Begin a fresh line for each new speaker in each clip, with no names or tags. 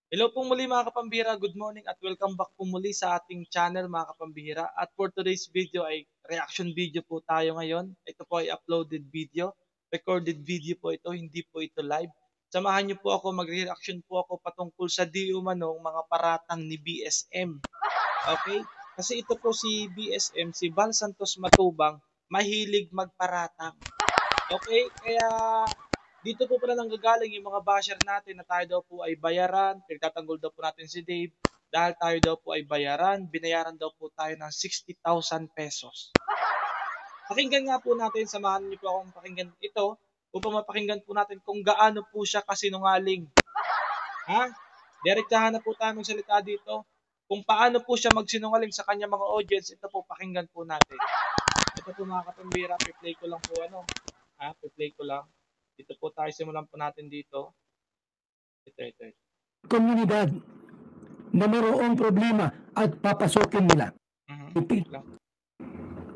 Hello po muli mga kapambihira, good morning at welcome back po muli sa ating channel mga kapambihira. At for today's video ay reaction video po tayo ngayon. Ito po ay uploaded video, recorded video po ito, hindi po ito live. Samahan niyo po ako, magre-reaction po ako patungkol sa di umanong mga paratang ni BSM. Okay? Kasi ito po si BSM, si Val Santos Matubang, mahilig magparatang. Okay? Kaya dito po pala nanggagaling yung mga basher natin na tayo daw po ay bayaran, pinagtatanggol daw po natin si Dave, dahil tayo daw po ay bayaran, binayaran daw po tayo ng 60,000 pesos. Pakinggan nga po natin, samahan niyo po akong pakinggan ito upang mapakinggan po natin kung gaano po siya kasinungaling. Ha? Diretsahan na po tayo magsalita dito. Kung paano po siya magsinungaling sa kanya mga audience, ito po pakinggan po natin. Ito po mga kapambira, play ko lang po play ko lang. Dito po tayo, simulan po natin dito. Ito.
Komunidad na mayroong problema at papasokin nila.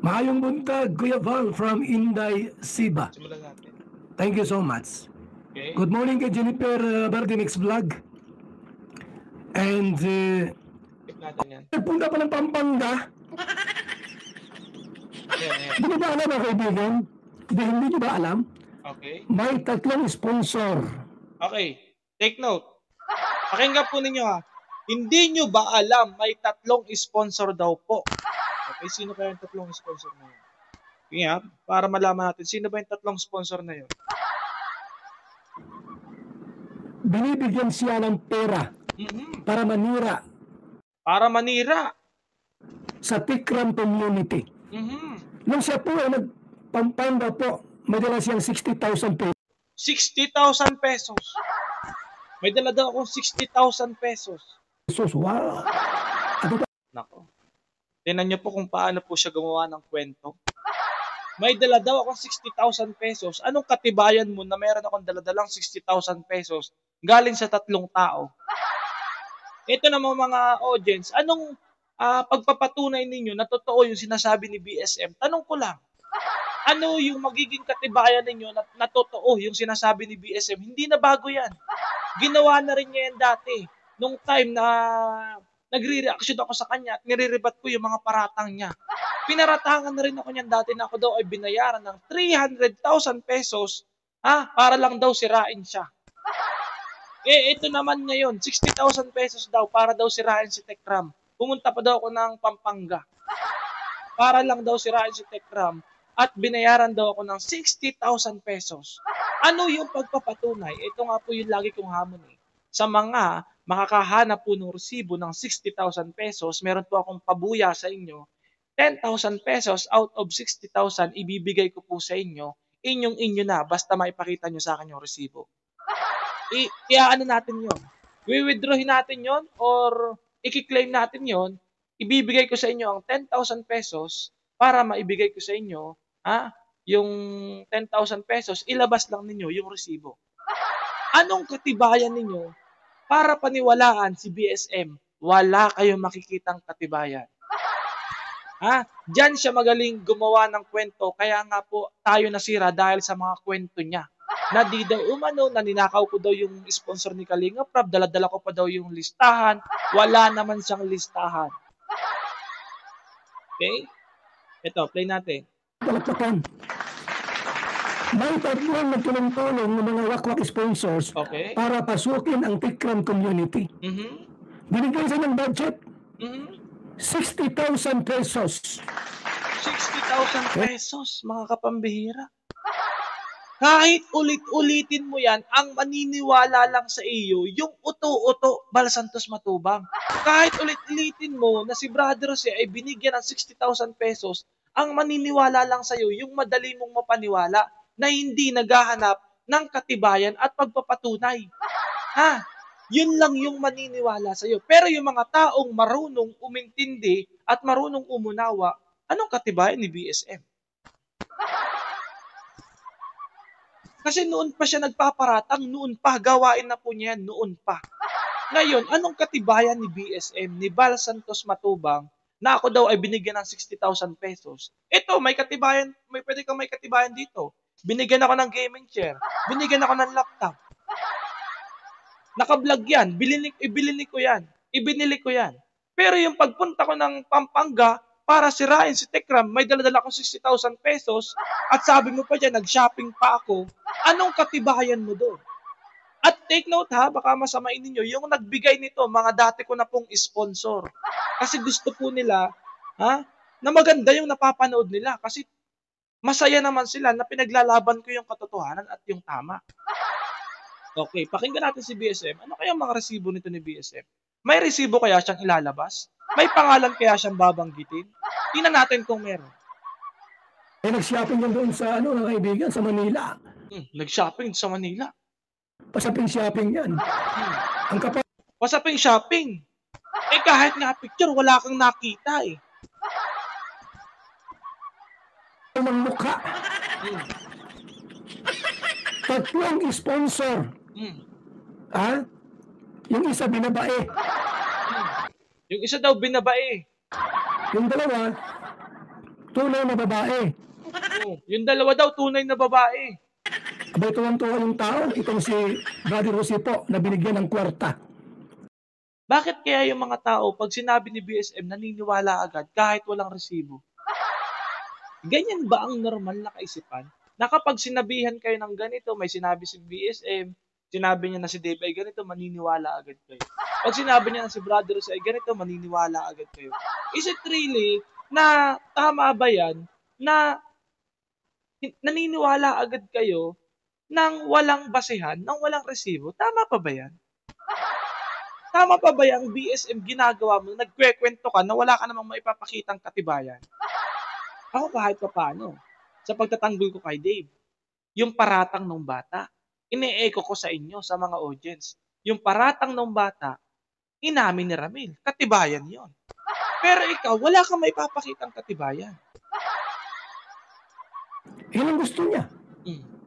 Maayong buntag, Kuya Val from Inday, Siba.
Simulan natin.
Thank you so much.
Okay.
Good morning kay Jennifer Bardimix Vlog. And
Skip natin yan.
nagpunta pa ng Pampanga.
Ayan.
Hindi ba alam mga kaibigan? Hindi nyo ba alam?
Okay.
May 3 sponsor.
Okay. Take note. Pakinggan po ninyo ha. Hindi nyo ba alam may 3 sponsor daw po? Okay, sino kaya yung 3 sponsor na yun? Okay ha, para malaman natin, sino ba yung 3 sponsor na yun?
Binibigyan siya ng pera para manira
Para manira
sa Tikram community. Nung siya po ay nagpampanda po, may dala siyang 60,000 pesos.
60,000 pesos. May dala daw akong 60,000 pesos.
Wow!
Nako. Tingnan niyo po kung paano po siya gumawa ng kwento. May dala daw akong 60,000 pesos. Anong katibayan mo na meron akong daladalang 60,000 pesos galing sa 3 tao? Ito naman mga audience, anong pagpapatunay ninyo na totoo yung sinasabi ni BSM? Tanong ko lang. Ano yung magiging katibayan ninyo na totoo yung sinasabi ni BSM? Hindi na bago yan. Ginawa na rin niya yan dati. Nung time na nagre-reaction ako sa kanya at nire-rebat ko yung mga paratang niya. Pinaratangan na rin ako niyan dati na ako daw ay binayaran ng 300,000 pesos para lang daw sirain siya. Ito naman ngayon, 60,000 pesos daw para daw sirain si Tekram. Pumunta pa daw ako ng Pampanga. Para lang daw sirain si Tekram at binayaran daw ako ng 60,000 pesos. Ano yung pagpapatunay? Ito nga po yung lagi kong hamon eh. Sa mga makakahanap po ng resibo ng 60,000 pesos, meron po akong pabuya sa inyo. 10,000 pesos out of 60,000 ibibigay ko po sa inyo. Inyong-inyo na basta maipakita nyo sa akin yung resibo. Ano natin yon? I-withdrawin natin yon or i-claim natin yon. Ibibigay ko sa inyo ang 10,000 pesos para maibigay ko sa inyo yung 10,000 pesos, ilabas lang ninyo yung resibo. Anong katibayan ninyo para paniwalaan si BSM? Wala kayong makikitang katibayan. Diyan siya magaling gumawa ng kwento, kaya nga po tayo nasira dahil sa mga kwento niya. Na di daw umano, naninakaw ko daw yung sponsor ni Kalinga Prab, dala-dala ko pa daw yung listahan, wala naman siyang listahan. Okay? Ito, play natin.
Palakpakan. May 3 nagtulong-tulong ng mga wakwak sponsors para pasukin ang Tikram community. Binigyan siya ng budget. 60,000 pesos.
60,000 pesos, mga kapambihira. Kahit ulit-ulitin mo yan, ang maniniwala lang sa iyo, yung uto-uto, Val Santos Matubang. Kahit ulit-ulitin mo na si Brother Jose ay binigyan ng 60,000 pesos, ang maniniwala lang sa iyo, yung madali mong mapaniwala na hindi naghahanap ng katibayan at pagpapatunay. Yun lang yung maniniwala sa iyo. Pero yung mga taong marunong umintindi at marunong umunawa, anong katibayan ni BSM? Kasi noon pa siya nagpaparatang, noon pa, gawain na po niya yan, noon pa. Ngayon, anong katibayan ni BSM, ni Val Santos Matubang, na ako daw ay binigyan ng 60,000 pesos? Ito, may katibayan, pwede kang may katibayan dito. Binigyan ako ng gaming chair, binigyan ako ng laptop. Naka-vlog yan. Ibinili ko yan. Ibinili ko yan. Pero yung pagpunta ko ng Pampanga para sirain si Tekram, may dala-dala ko 60,000 pesos at sabi mo pa dyan, nag-shopping pa ako. Anong katibayan mo doon? At take note ha, baka masamain ninyo, yung nagbigay nito, mga dati ko na pong sponsor. Kasi gusto po nila, na maganda yung napapanood nila. Kasi masaya naman sila na pinaglalaban ko yung katotohanan at yung tama. Okay, pakinggan natin si BSM. Ano kaya mga resibo nito ni BSM? May resibo kaya siyang ilalabas? May pangalan kaya siyang babanggitin? Tingnan natin kung meron.
Nag-shopping yan doon sa, kaibigan, sa Manila.
Nag-shopping sa Manila.
Pasaping shopping yan. Ang kapal.
Pasaping shopping. Kahit nga picture, wala kang nakita eh.
Ang mukha. Tatlong sponsor. Yung isa binabae.
Yung isa daw binabae.
Yung dalawa, tunay na babae.
Yung dalawa daw, tunay na babae.
Abay, tuwang-tuwa yung tao, itong si Brother Jose po, na binigyan ng kwarta.
Bakit kaya yung mga tao, pag sinabi ni BSM, naniniwala agad kahit walang resibo? Ganyan ba ang normal na kaisipan? Na kapag sinabihan kayo ng ganito, may sinabi si BSM, sinabi niya na si Dave ay ganito, maniniwala agad kayo. Pag sinabi niya na si Brother Jose ay ganito, maniniwala agad kayo. Is it really na tama ba yan na naniniwala agad kayo nang walang basehan, nang walang resibo? Tama pa ba yan? Tama pa ba yung BSM ginagawa mo? Nagkwekwento ka na wala ka namang maipapakitang katibayan? Ako kahit pa paano, sa pagtatanggol ko kay Dave, yung paratang ng bata, ine-echo ko sa inyo, sa mga audience. Yung paratang ng bata, inamin ni Ramil. Katibayan yon. Pero ikaw, wala kang maipapakitang katibayan.
Yan ang gusto niya.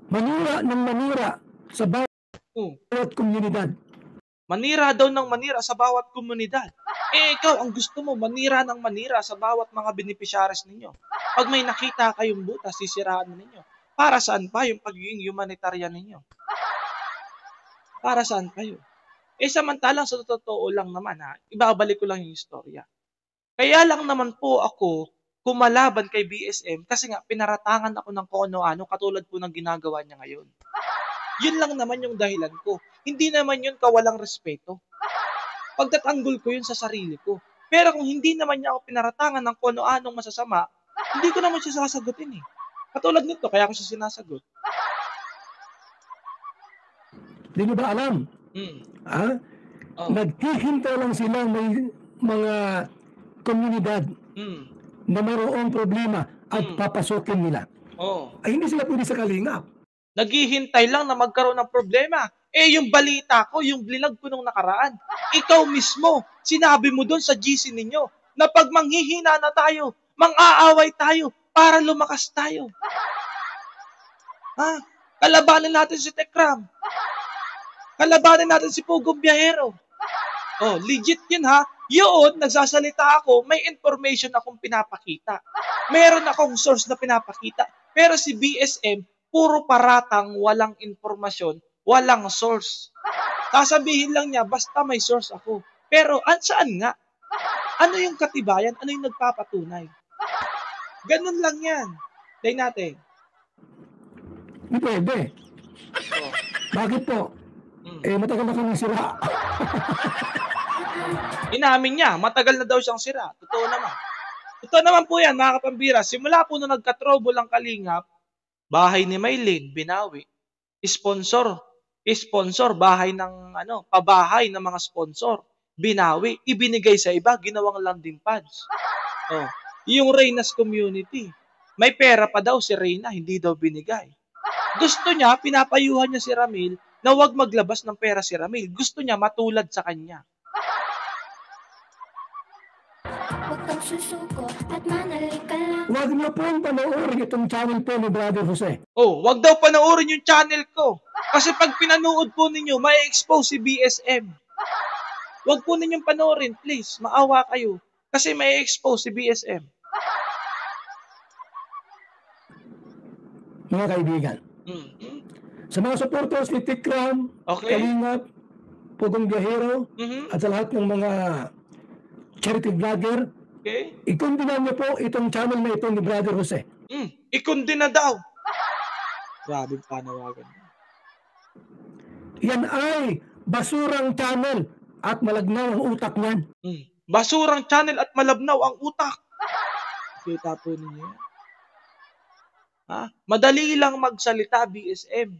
Manira ng manira sa bawat komunidad.
Manira daw ng manira sa bawat komunidad. Ikaw, ang gusto mo, manira ng manira sa bawat mga beneficiaries ninyo. Pag may nakita kayong butas, sisiraan ninyo. Para saan pa yung pagiging humanitarian ninyo? Para saan kayo? Samantalang sa totoo lang naman ibabalik ko lang yung istorya. Kaya lang naman po ako kumalaban kay BSM kasi nga pinaratangan ako ng kung ano-ano katulad po ng ginagawa niya ngayon. Yun lang naman yung dahilan ko. Hindi naman yun kawalang respeto. Pagtatanggol ko yun sa sarili ko. Pero kung hindi naman niya ako pinaratangan ng kung ano-anong masasama, hindi ko naman siya sasagutin eh. Katulad nito, kaya ko siya sinasagot.
Hindi mo ba alam? Nagtihintay lang sila may mga komunidad na mayroong problema at papasukin nila. Ay hindi sila pwede sa kalingap.
Naghihintay lang na magkaroon ng problema. Yung balita ko, yung blinag ko nung nakaraan, ikaw mismo, sinabi mo doon sa GC ninyo, na pag manghihina na tayo, mang-aaway tayo, para lumakas tayo. Kalabanin natin si Tekram. Kalabanin natin si Pugong Biyahero. Legit yun Yun, nagsasalita ako, may information akong pinapakita. Meron akong source na pinapakita. Pero si BSM, puro paratang, walang informasyon, walang source. Sasabihin lang niya, basta may source ako. Pero, saan nga? Ano yung katibayan? Ano yung nagpapatunay? Ganun lang yan. Tayo natin.
Hindi pwede. Bakit po? Matagal na kami sira.
Inamin niya, matagal na daw siyang sira. Totoo naman. Totoo naman po yan, mga kapambira. Simula po na nagkatrobo lang Kalingap, bahay ni Maylin, binawi. Sponsor, bahay ng, pabahay ng mga sponsor, binawi. Ibinigay sa iba, ginawang landing pads. Yung Reyna's community, may pera pa daw si Reyna, hindi daw binigay. Gusto niya, pinapayuhan niya si Ramil na huwag maglabas ng pera si Ramil. Gusto niya matulad sa kanya.
Huwag niyo pong panoorin itong channel po ni Brother Jose.
Huwag daw panoorin yung channel ko. Kasi pag pinanood po ninyo, may expose si BSM. Huwag po ninyong panoorin, please. Maawa kayo. Kasi may expose si BSM.
Mga kaibigan, sa mga supporters ni Tekram, Kalingap, Pugong Biyahero, at sa lahat ng mga charity vlogger, ikundina niyo po itong channel na ito ni Brother Jose.
Ikundina daw. Grabe panawagan.
Yan ay basurang channel at malagnaw ang utak niyan.
Basurang channel at malabnaw ang utak. Kita po ninyo yan. Madali lang magsalita, BSM.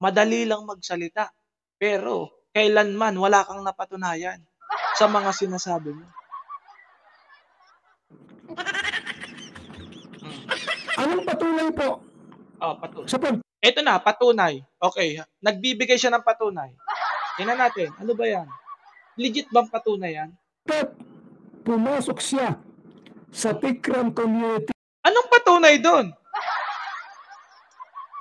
Madali lang magsalita. Pero kailanman wala kang napatunayan sa mga sinasabi mo.
Anong patunay po?
Patunay. Ito na, patunay. Okay, nagbibigay siya ng patunay. Tingnan natin, ano ba yan? Legit bang patunay yan?
Pumasok siya sa Tikram community.
Anong patunay doon?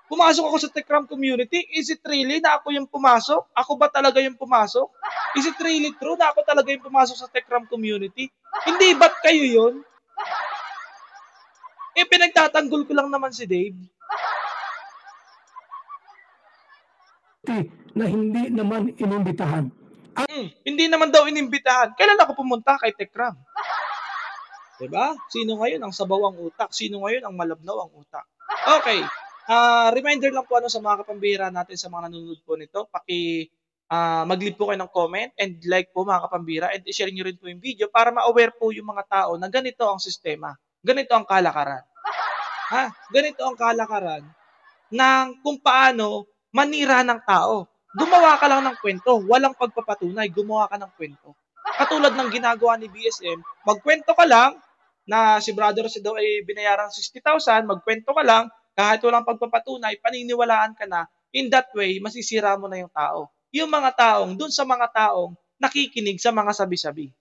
Pumasok ako sa Tikram community? Is it really na ako yung pumasok? Ako ba talaga yung pumasok? Is it really true na ako talaga yung pumasok sa Tikram community? Hindi ba't kayo yun? Pinagtatanggol ko lang naman si Dave.
Na hindi naman inimbitahan.
Hindi naman daw inimbitahan. Kailan ako pumunta kay Tikram? Diba? Sino ngayon ang sabaw ang utak? Sino ngayon ang malabnaw ang utak? Okay. Reminder lang po sa mga kapambihira natin sa mga nanonood po nito. Mag-leave po kayo ng comment and like po mga kapambihira and i-share nyo rin po yung video para ma-aware po yung mga tao na ganito ang sistema. Ganito ang kalakaran. Ganito ang kalakaran ng kung paano manira ng tao. Gumawa ka lang ng kwento, walang pagpapatunay, gumawa ka ng kwento. Katulad ng ginagawa ni BSM, magkwento ka lang na si Brother Jose daw ay binayaran 60,000, magkwento ka lang, kahit walang pagpapatunay, paniniwalaan ka na, in that way, masisira mo na yung tao. Yung mga taong, dun sa mga taong nakikinig sa mga sabi-sabi.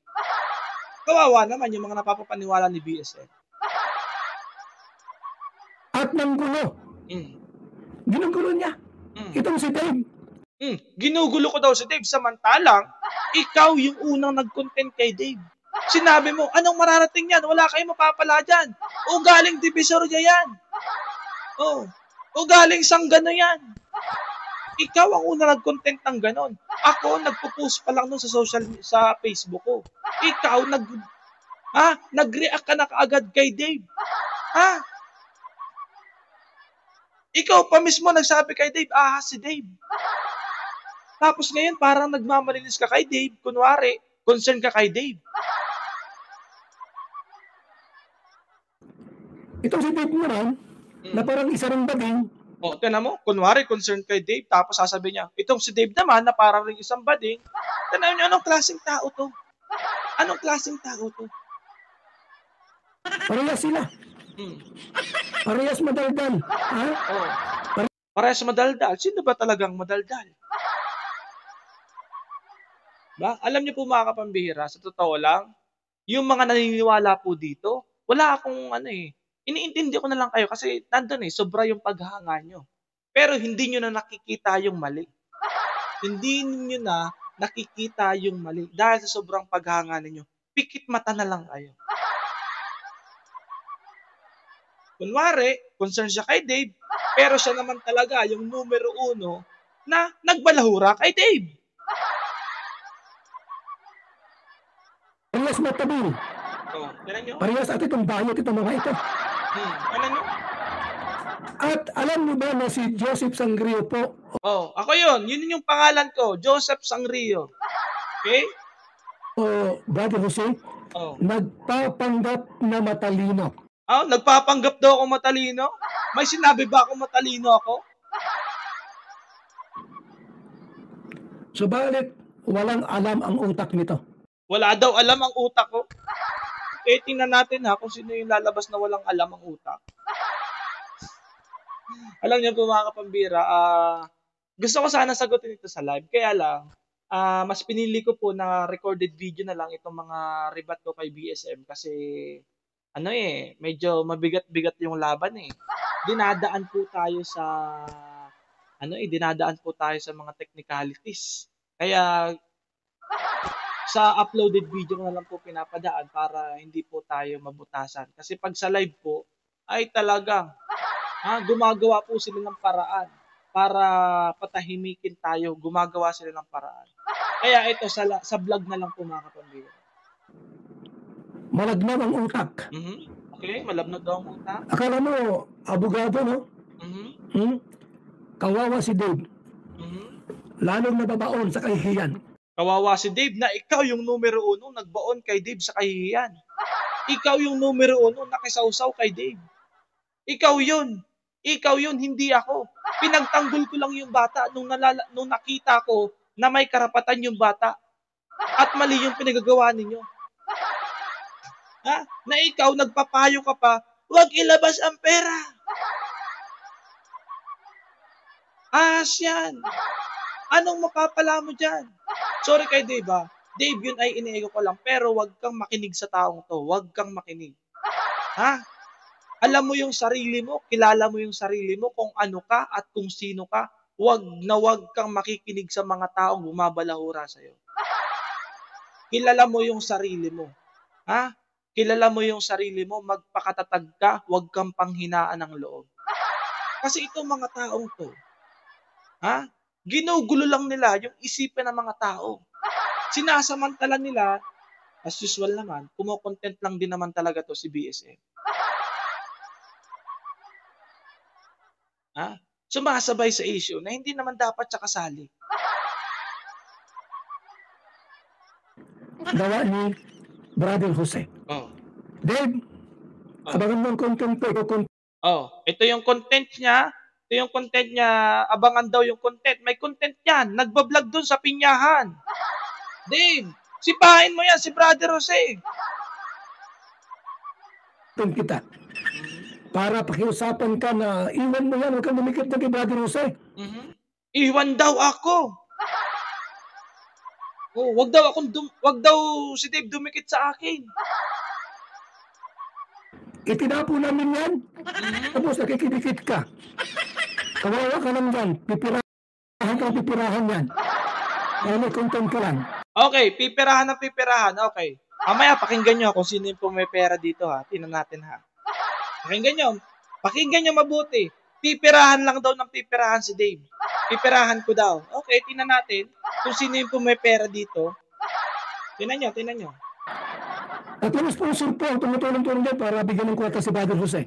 Kawawa naman yung mga napapapaniwala ni BSM.
At ng gulo. Ginugulo niya. Itong si Dave.
Ginugulo ko daw si Dave. Samantalang, ikaw yung unang nag-content kay Dave. Sinabi mo, anong mararating yan? Wala kayong mapapala dyan. O galing Divisoria yan. O galing Sanggano yan. Ikaw ang unang nag-content ng ganon. Ako, nagpo-post pa lang nun sa Facebook ko. Ikaw, nag-react ka na kaagad kay Dave. Ikaw pa mismo nagsabi kay Dave, si Dave. Tapos ngayon, parang nagmamalinis ka kay Dave. Kunwari, concern ka kay Dave.
Ito si Dave Moran, na parang isa ring bading.
Tinan mo, kunwari, concern kay Dave, tapos sasabihin niya, itong si Dave naman, na parang ring isang bading. Tanaw niyo, anong klaseng tao to? Anong klaseng tao to?
Parehas sila. Parehas madaldal.
Parehas madaldal. Sino ba talagang madaldal? Alam niyo po mga kapambihira, sa totoo lang, yung mga naniniwala po dito, wala akong iniintindi ko na lang kayo kasi nandun sobra yung paghanga nyo. Pero hindi nyo na nakikita yung mali. Hindi nyo na nakikita yung mali. Dahil sa sobrang paghanga ninyo, pikit mata na lang kayo. Kunwari, concern siya kay Dave, pero siya naman talaga yung numero 1 na nagbalahura kay Dave.
Parehas matabil.
Tignan nyo.
Parehas at itong bayot itong mga ito.
Tignan nyo.
At alam niyo ba na si Joseph Sangrio po?
Ako yun. Yun yung pangalan ko. Joseph Sangrio. Okay?
Brother Jose, nagpapanggap na matalino.
Nagpapanggap daw ako matalino? May sinabi ba ako matalino ako?
Subalit, walang alam ang utak nito.
Wala daw alam ang utak ko? Tingnan natin kung sino yung lalabas na walang alam ang utak. Alam niyo po mga kapambira, gusto ko sana sagutin ito sa live. Kaya lang, mas pinili ko po na recorded video na lang itong mga rebat ko kay BSM kasi medyo mabigat-bigat yung laban Dinadaan po tayo sa mga technicalities. Kaya sa uploaded video ko na lang po pinapadaan para hindi po tayo mabutasan. Kasi pag sa live po ay talagang gumagawa po sila ng paraan para patahimikin tayo. Gumagawa sila ng paraan. Kaya ito, sa vlog na lang po mga kapamilya.
Malagnaw ang utak.
Okay, malabnag daw ang utak.
Akala mo, abogado, no? Kawawa si Dave. Lalong nababaon sa kahihiyan.
Kawawa si Dave na ikaw yung numero 1 nagbaon kay Dave sa kahihiyan. Ikaw yung numero 1 nakisawsaw kay Dave. Ikaw yun, hindi ako. Pinagtanggol ko lang yung bata nung nakita ko na may karapatan yung bata at mali yung pinagagawa ninyo. Ha? Na ikaw, nagpapayo ka pa, huwag ilabas ang pera. Yan. Anong mapapala mo dyan? Sorry kay Dave ha. Dave, yun ay iniego ko lang. Pero wag kang makinig sa taong to. Wag kang makinig. Ha? Alam mo yung sarili mo, kilala mo yung sarili mo kung ano ka at kung sino ka. Wag kang makikinig sa mga taong bumabalahura sa'yo. Kilala mo yung sarili mo. Ha? Kilala mo yung sarili mo, magpakatatag ka, wag kang panghinaan ng loob. Kasi itong mga taong to, ginugulo lang nila yung isipan ng mga tao. Sinasamantala nila, as usual naman, kumokontent lang din naman talaga to si BSM. Sumasabay sa issue na hindi naman dapat siya kasali.
Gawa ni Brother Jose. Dave, abangan mo ang content ko.
Ito yung content niya. Abangan daw yung content. May content yan. Nagbablog dun sa pinyahan. Dave, sipahin mo yan si Brother Jose.
Kita. Para pakiusapan ka na iwan mo yan, huwag kang dumikit na kay Brother Jose.
Iwan daw ako. Wag daw si Dave dumikit sa akin.
Itinapo namin yan. Tapos nakikidikit ka. Kawawa ka lang yan. Pipirahan yan. Kaya may content ka lang.
Okay, pipirahan. Okay. Mamaya, pakinggan nyo kung sino yung may pera dito ha. Tingnan natin ha. Pakinggan nyo mabuti. Pipirahan lang daw ng pipirahan si Dave. Pipirahan ko daw. Okay, tingnan natin kung sino yung may pera dito. Tingnan nyo.
At yung sponsor po, tumutulong-tulong dyan para bigyan ng kwenta si Brother Jose.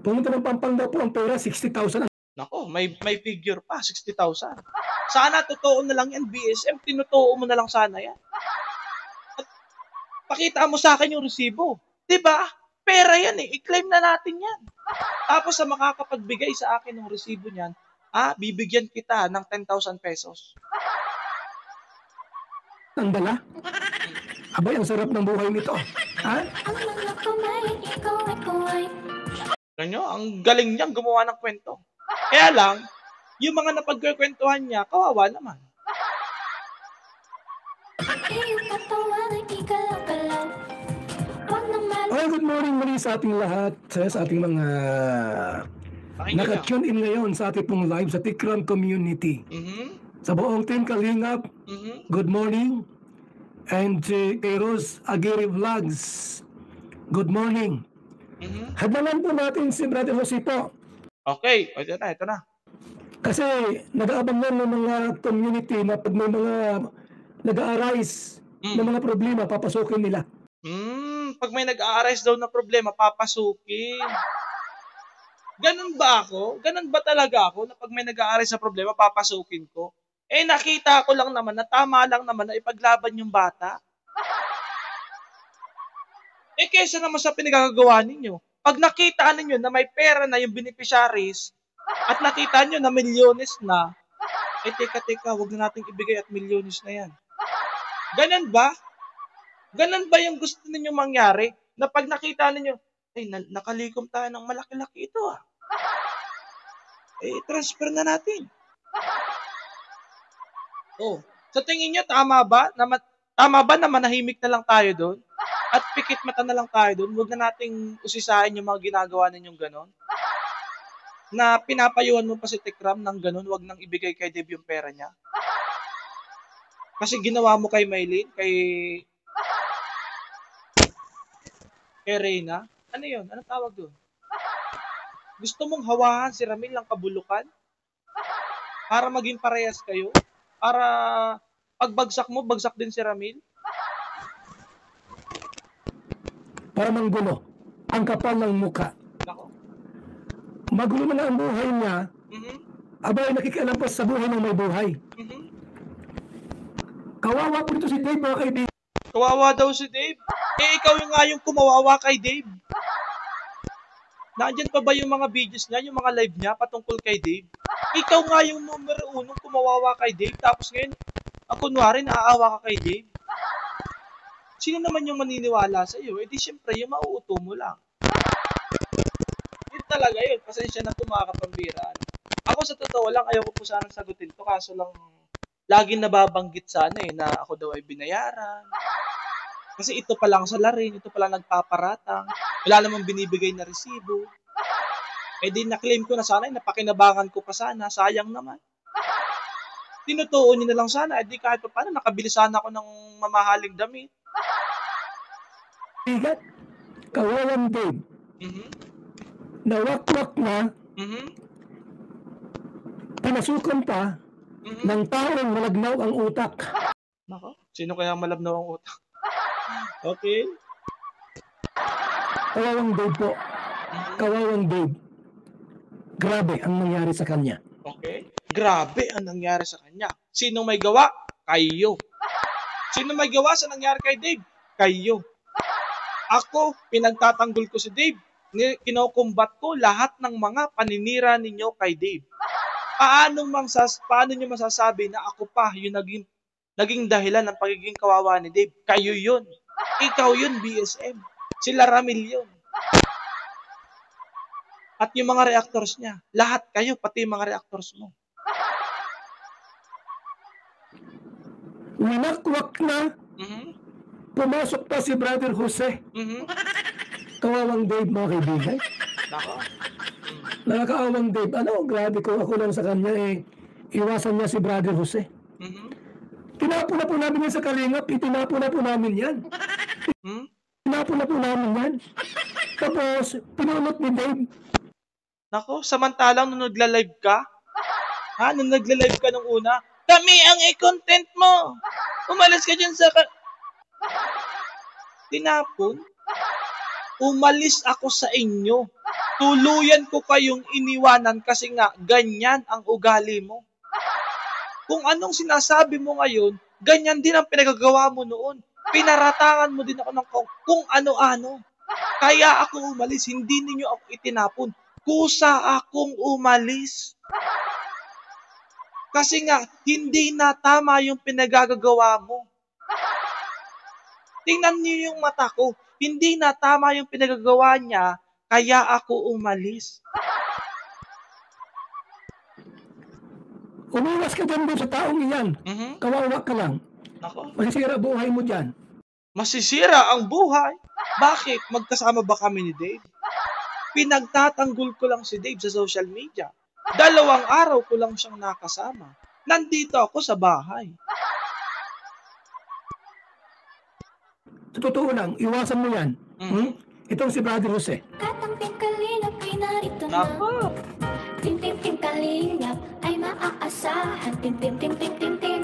Pumunta ng Pampanga po, ang pera, 60,000.
Nako, may figure pa, 60,000. Sana totoo na lang yan, BSM. Tinutuo mo na lang sana yan. At pakita mo sa akin yung resibo. Diba? Pera yan eh. I-claim na natin yan. Tapos sa makakapagbigay sa akin ng resibo niyan, bibigyan kita ng 10,000 pesos.
Ang dala? Abay, ang sarap ng buhay nito.
Ang galing niyang gumawa ng kwento. Kaya lang, yung mga napagkukwentuhan niya, kawawa naman.
Good morning muli sa ating lahat, sa ating mga naka-tune in ngayon sa ating pong live sa Tikram Community. Sa buong team Kalingap, good morning. And kay Rose Aguirre Vlogs, good morning. Hadlangan po natin si Brother Jose po.
Okay, ito na.
Kasi nag-aabang yan ng mga community na pag may mga nag-a-arise ng mga problema, papasukin nila.
Pag may nag-a-arise daw na problema, papasukin. Ganun ba ako? Ganun ba talaga ako na pag may nag-a-arise na problema, papasukin ko? Nakita ko lang naman na tama lang naman na ipaglaban yung bata. Kesa naman sa pinagagawa ninyo. Pag nakita ninyo na may pera na yung beneficiaries at nakita nyo na milyones na, teka, wag na nating ibigay at milyones na yan. Ganun ba? Ganun ba yung gusto ninyo mangyari? Na pag nakita ninyo, nakalikom tayo ng malaki-laki ito transfer na natin. Sa tingin nyo, tama ba na manahimik na lang tayo doon? At pikit mata na lang tayo doon? Huwag na nating usisahin yung mga ginagawa ninyong ganon? Na pinapayuhan mo pa si Tikram ng ganon, huwag nang ibigay kay Dave yung pera niya? Kasi ginawa mo kay Maylene, kay Reyna? Ano yun? Anong tawag doon? Gusto mong hawahan si Ramil ng kabulukan? Para maging parehas kayo? Para pagbagsak mo, bagsak din si Ramil?
Para manggulo. Ang kapal ng muka.
Nako.
Magulo na ang buhay niya. Abay, nakikialam pa sa buhay ng may buhay. Kawawa po dito si Dave, mga kaibigan.
Kawawa daw si Dave. Eh, ikaw yung nga yung kumawawa kay Dave. Nandyan pa ba yung mga videos niya, yung mga live niya patungkol kay Dave? Ikaw nga yung numero 1 kumawawa kay Dave, tapos ngayon, kunwari, naaawa ka kay Dave. Sino naman yung maniniwala sa iyo? Eh di syempre, yung mauuto mo lang. Yun talaga yun. Pasensya na ito mga kapambiraan. Ako sa totoo lang, ayoko po sanang sagutin to, kaso lang, laging nababanggit sana na ako daw ay binayaran. Kasi ito pa lang sa larin, ito pa lang nagpaparatang. Wala namang binibigay na resibo. Eh di na-claim ko na sana, napakinabangan ko pa sana, sayang naman. Tinutuon niyo na lang sana, eh di kahit pa paano, nakabili sana ako ng mamahaling damit.
Bigat, kawalan Dave. Nawakwak na, pinasukan pa, ng taong malagnaw ang utak.
Nako, sino kaya malabnaw ang utak? Okay.
Kawawang Dave po. Kawawang Dave. Grabe ang nangyari sa kanya.
Okay. Grabe ang nangyari sa kanya. Sino may gawa? Kayo. Sino may gawa sa nangyari kay Dave? Kayo. Ako, pinagtatanggol ko si Dave. Kinokombat ko lahat ng mga paninira ninyo kay Dave. Paano nyo masasabi na ako pa yung naging dahilan ng pagiging kawawa ni Dave? Kayo yun. Ikaw yun, BSM. Sila Ramil yun. At yung mga reactors niya, lahat kayo, pati yung mga reactors mo.
Winakwak na, pumasok pa si Brother Jose. Kawawang Dave, mga kaibigan.
Nako.
Nakakaawang Dave. Ano, grabe ko ako lang sa kanya iwasan niya si Brother Jose. Tinapo na po namin yan sa Kalingap, itinapo na po namin yan. Tinapo na po namin yan. Tapos, pinunot ni Dave.
Nako, samantalang nung nagla-live ka, nung nagla-live ka nung una, kami ang i-content mo. Umalis ka dyan sa... Tinapon? Umalis ako sa inyo. Tuluyan ko kayong iniwanan kasi nga, ganyan ang ugali mo. Kung anong sinasabi mo ngayon, ganyan din ang pinagagawa mo noon. Pinaratangan mo din ako ng kung ano-ano. Kaya ako umalis, hindi ninyo ako itinapon. Kusa akong umalis. Kasi nga, hindi na tama yung pinagagagawa mo. Tingnan niyo yung mata ko. Hindi na tama yung pinagagawa niya, kaya ako umalis.
Umiwas ka dyan doon sa taong iyan. Kawawa ka lang.
Ako.
Masisira buhay mo dyan.
Masisira ang buhay? Bakit? Magkasama ba kami ni Dave? Pinagtatanggol ko lang si Dave sa social media. 2 araw ko lang siyang nakasama. Nandito ako sa bahay.
Sa totoo lang, iwasan mo yan. Itong si Brother Jose.
Katamping kalingap ay narito na. Tim-tim-tim kalingap ay maaasahan. Tim-tim-tim-tim-tim-tim.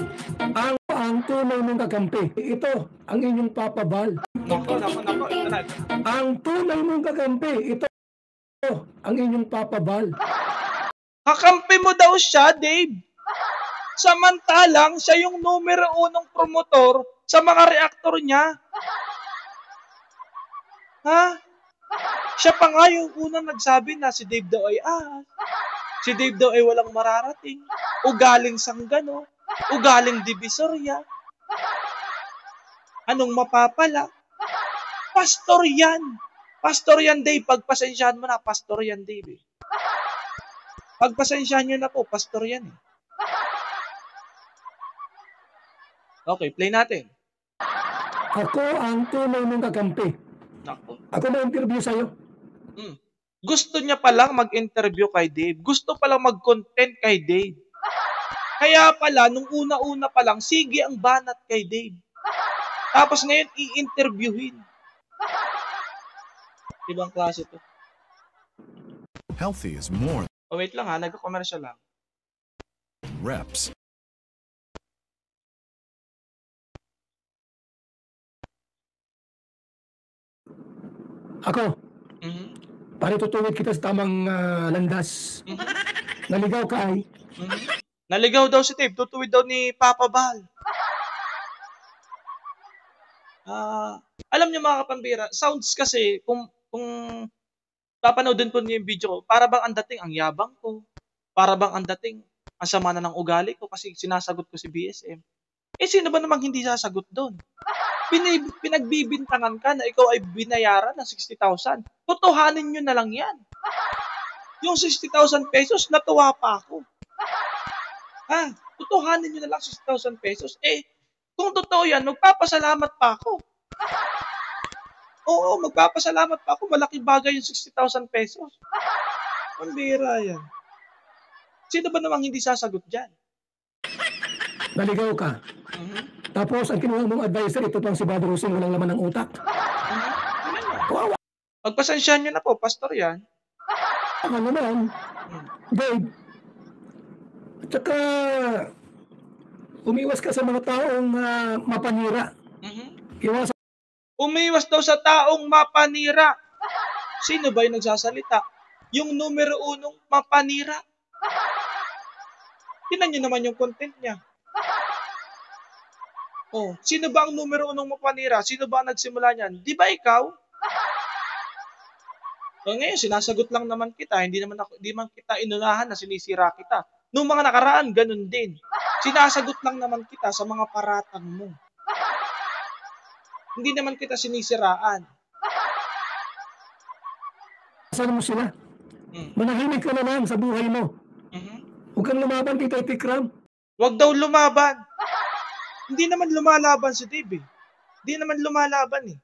Ang tunay mong kakampi. Ito, ang inyong papabal.
Nako.
Ang tunay mong kakampi. Ito, ang inyong papabal.
Kakampi mo daw siya, Dave. Samantalang siya yung numero 1 promotor sa mga reactor niya. Siya pa nga yung unang nagsabi na si Dave daw ay si Dave daw ay walang mararating. Ugaling Sanggano. Ugaling Divisoria. Anong mapapala? Pastor yan. Pastor yan, Dave. Pagpasensyahan mo na, pastor yan, Dave. Pagpasensyahan nyo na po, pastor yan. Okay, play natin.
Ako ang tunay mong kakampi. Ako na-interview sa'yo.
Gusto niya palang mag-interview kay Dave. Gusto palang mag-content kay Dave. Kaya pala, nung una-una pa lang, sige ang banat kay Dave. Tapos ngayon, i-interviewin. Ibang klase to.
Healthy is more.
Oh, wait lang nagko-commercial lang.
Reps.
Ako,
Mhm.
para tutuwid kita sa tamang landas.
Mhm.
Naligaw ka ay.
Mhm. Naligaw daw si Dave, tutuwid daw ni Papa Bal. Alam niyo mga kapambira, sounds kasi kung papanoodin po niyo yung video ko, para bang ang dating ang yabang ko, para bang ang dating ang sama na ng ugali ko kasi sinasagot ko si BSM. Eh sino ba namang hindi sasagot doon? Pinagbibintangan ka na ikaw ay binayaran ng 60,000. Totohanin nyo na lang yan. Yung 60,000 pesos, natuwa pa ako. Totohanin nyo na lang 60,000 pesos. Eh, kung totoo yan, magpapasalamat pa ako. Oo, magpapasalamat pa ako. Malaking bagay yung 60,000 pesos. Pambira yan. Sino ba namang hindi sasagot dyan?
Naligaw ka. Tapos, ang kinuha mong advisor, ito pang si Brother Rosing, walang laman ng utak.
Wow. Pagpasensyahan nyo na po, pastor yan.
Ano naman, Dave, at saka, umiwas ka sa mga taong mapanira. Iwas.
Umiwas daw sa taong mapanira. Sino ba yung nagsasalita? Yung numero 1 mapanira. Tingnan nyo naman yung content niya. Oh, sino ba ang numero 1 mapanira? Sino ba ang nagsimula niyan? Di ba ikaw? Ngayon, sinasagot lang naman kita. Hindi man kita inunahan na sinisira kita. Noong mga nakaraan, ganun din. Sinasagot lang naman kita sa mga paratang mo. Hindi naman kita sinisiraan.
Saan mo sila? Manahimik ka naman sa buhay mo. Huwag kang lumaban kay Tati Kram.
Huwag daw lumaban. Hindi naman lumalaban si Dave. Hindi naman lumalaban eh.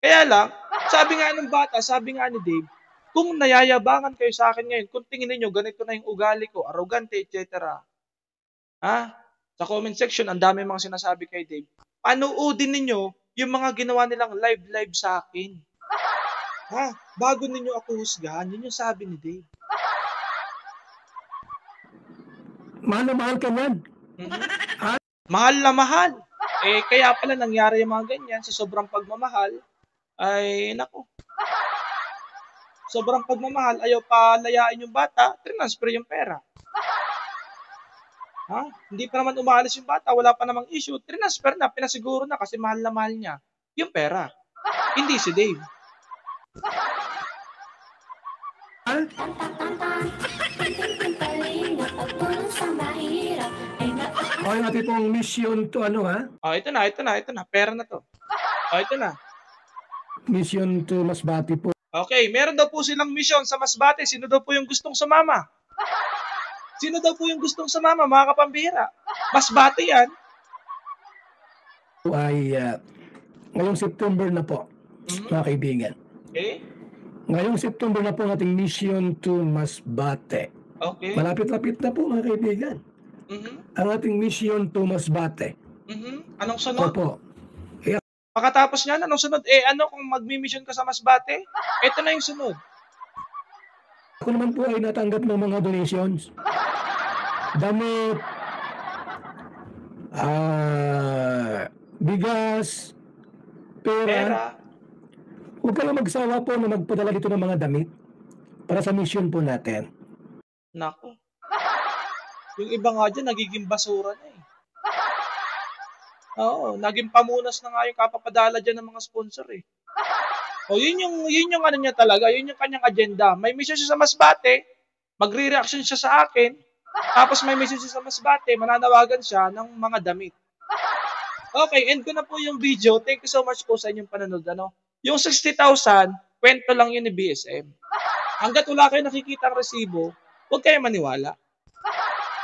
Kaya lang, sabi nga ng bata, sabi nga ni Dave, kung nayayabangan kayo sa akin ngayon, kung tingin niyo ganito na yung ugali ko, arrogante, etc. Sa comment section, ang dami mga sinasabi kay Dave. Panoodin ninyo yung mga ginawa nilang live sa akin. Bago ninyo ako husgahan, yun yung sabi ni Dave.
Mahal na mahal ka man.
Mahal na mahal. Kaya pala nangyari yung mga ganyan sa sobrang pagmamahal, ay nako. Sobrang pagmamahal, ayaw palayain yung bata, transfer yung pera. Hindi pa naman umalis yung bata, wala pa namang issue, transfer na, pinasiguro na kasi mahal na mahal niya yung pera. Hindi si Dave.
Yung natin pong mission to ano
ito na, pera na to. Ito na.
Mission to Masbate po.
Okay, meron daw po silang mission sa Masbate. Sino daw po yung gustong sumama? Sino daw po yung gustong sumama, mga kapambira? Masbate yan.
Ay, ngayong September na po, mga kaibigan.
Okay.
Ngayong September na po ang ating mission to Masbate.
Okay.
Malapit-lapit na po, mga kaibigan. Ang ating mission to Masbate.
Anong sunod?
Opo.
Pagkatapos niyan, anong sunod? Kung magmi-mission ka sa Masbate? Ito na yung sunod.
Ako naman po ay natanggap ng mga donations. Damit, bigas, pera. Huwag ka lang magsawa po na magpadala dito ng mga damit para sa mission po natin.
Nako. Yung iba nga dyan, nagiging basura na eh. Oo, naging pamunas na nga yung kapapadala dyan ng mga sponsor eh. Yun yung ano niya talaga, yun yung kanyang agenda. May mission siya sa Masbate, magre-reaction siya sa akin, tapos may mission siya sa Masbate, mananawagan siya ng mga damit. Okay, end ko na po yung video. Thank you so much po sa inyong panonood. Yung 60,000, kwento lang yun ni BSM. Hanggat wala kayo nakikita ang resibo, huwag kayo maniwala.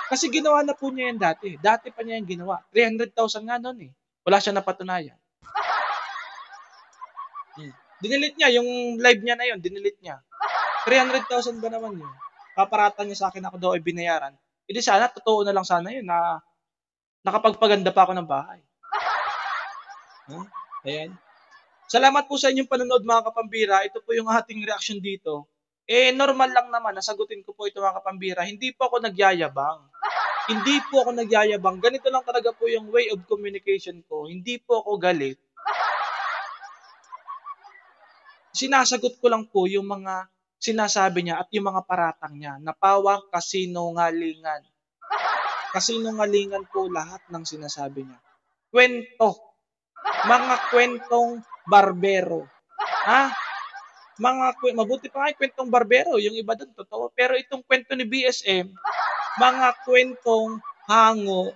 Kasi ginawa na po niya yan dati. Dati pa niya yung ginawa. 300,000 nga noon eh. Wala siya napatunayan. Dinilit niya yung live niya na yun. Dinilit niya. 300,000 ba naman yun? Paparatan niya sa akin ako daw ay binayaran. Hindi sana, totoo na lang sana yun na nakapagpaganda pa ako ng bahay. Ayan. Salamat po sa inyong panonood mga kapambira. Ito po yung ating reaction dito. Normal lang naman, nasagutin ko po ito mga kapambira. Hindi po ako nagyayabang. Hindi po ako nagyayabang. Ganito lang talaga po yung way of communication ko. Hindi po ako galit. Sinasagot ko lang po yung mga sinasabi niya at yung mga paratang niya na pawang kasinungalingan. Kasinungalingan po lahat ng sinasabi niya. Kwento. Mga kwentong barbero. Ha? Mabuti pa nga yung kwentong barbero. Yung iba doon, totoo. Pero itong kwento ni BSM, mga kwentong hango,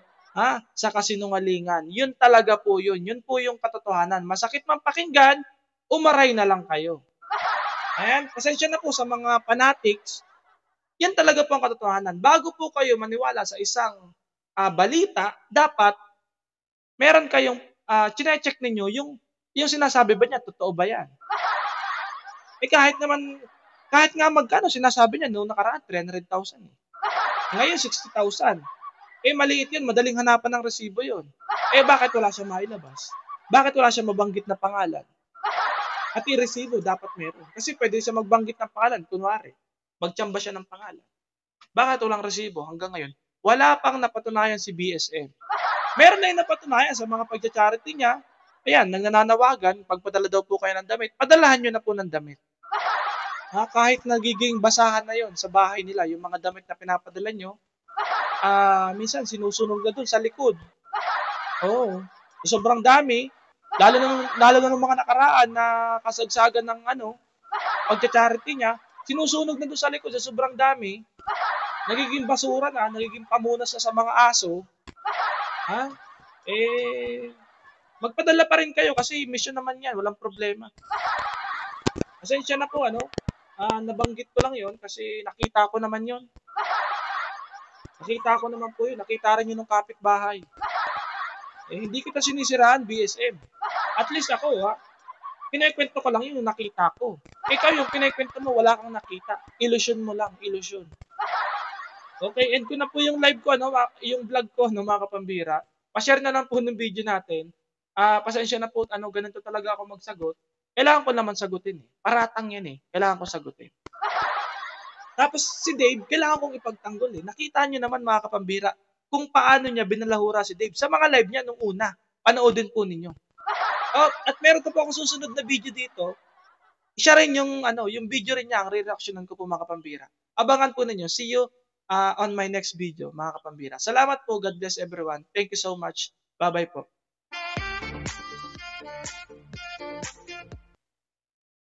sa kasinungalingan. Yun talaga po yun. Yun po yung katotohanan. Masakit man pakinggan, umaray na lang kayo. Ayan, pasensya na po sa mga fanatics. Yan talaga po ang katotohanan. Bago po kayo maniwala sa isang balita, dapat meron kayong chine-check ninyo yung sinasabi ba niya, totoo ba yan? Kahit nga magkano sinasabi niya noong nakaraan, 300,000. Ngayon, 60,000. Maliit yun, madaling hanapan ng resibo yun. Bakit wala siya mailabas? Bakit wala siya mabanggit na pangalan? At yung resibo, dapat meron. Kasi pwede siya magbanggit ng pangalan, kunwari. Magtsamba siya ng pangalan. Bakit walang resibo hanggang ngayon? Wala pang napatunayan si BSM. Meron na yung napatunayan sa mga pagcha-charity niya. Ayan, nananawagan, pagpadala daw po kayo ng damit, padalahan nyo na po ng damit. Kahit nagiging basahan na yon sa bahay nila, yung mga damit na pinapadala nyo, minsan sinusunog na dun sa likod. Oo. Sobrang dami. Lalo na ng mga nakaraan na kasagsagan ng pagcha-charity niya, sinusunog na dun sa likod sa sobrang dami. Nagiging basura na, nagiging pamunas na sa mga aso. Magpadala pa rin kayo kasi mission naman yan, walang problema. Pasensya na po, nabanggit ko lang yon kasi nakita ko naman yon. Nakita ko naman po yun, nakita rin yun ng kapitbahay. Hindi kita sinisiraan, BSM. At least ako, pinakwento ko lang yun yung nakita ko. Ikaw yung pinakwento mo, wala kang nakita. Illusion mo lang, illusion. Okay, end ko na po yung live ko, yung vlog ko, mga kapambira. Pa-share na lang po ng video natin. Pasensya na po, ganito talaga ako magsagot. Kailangan ko naman sagutin. Paratang yan Kailangan ko sagutin. Tapos si Dave, kailangan kong ipagtanggol Nakita nyo naman mga kapambira kung paano niya binalahura si Dave. Sa mga live niya nung una, panoodin po ninyo. At meron po akong susunod na video dito. Siya rin yung video rin niya, ang re-reactionan ko po mga kapambira. Abangan po ninyo. See you on my next video mga kapambira. Salamat po. God bless everyone. Thank you so much. Bye-bye po.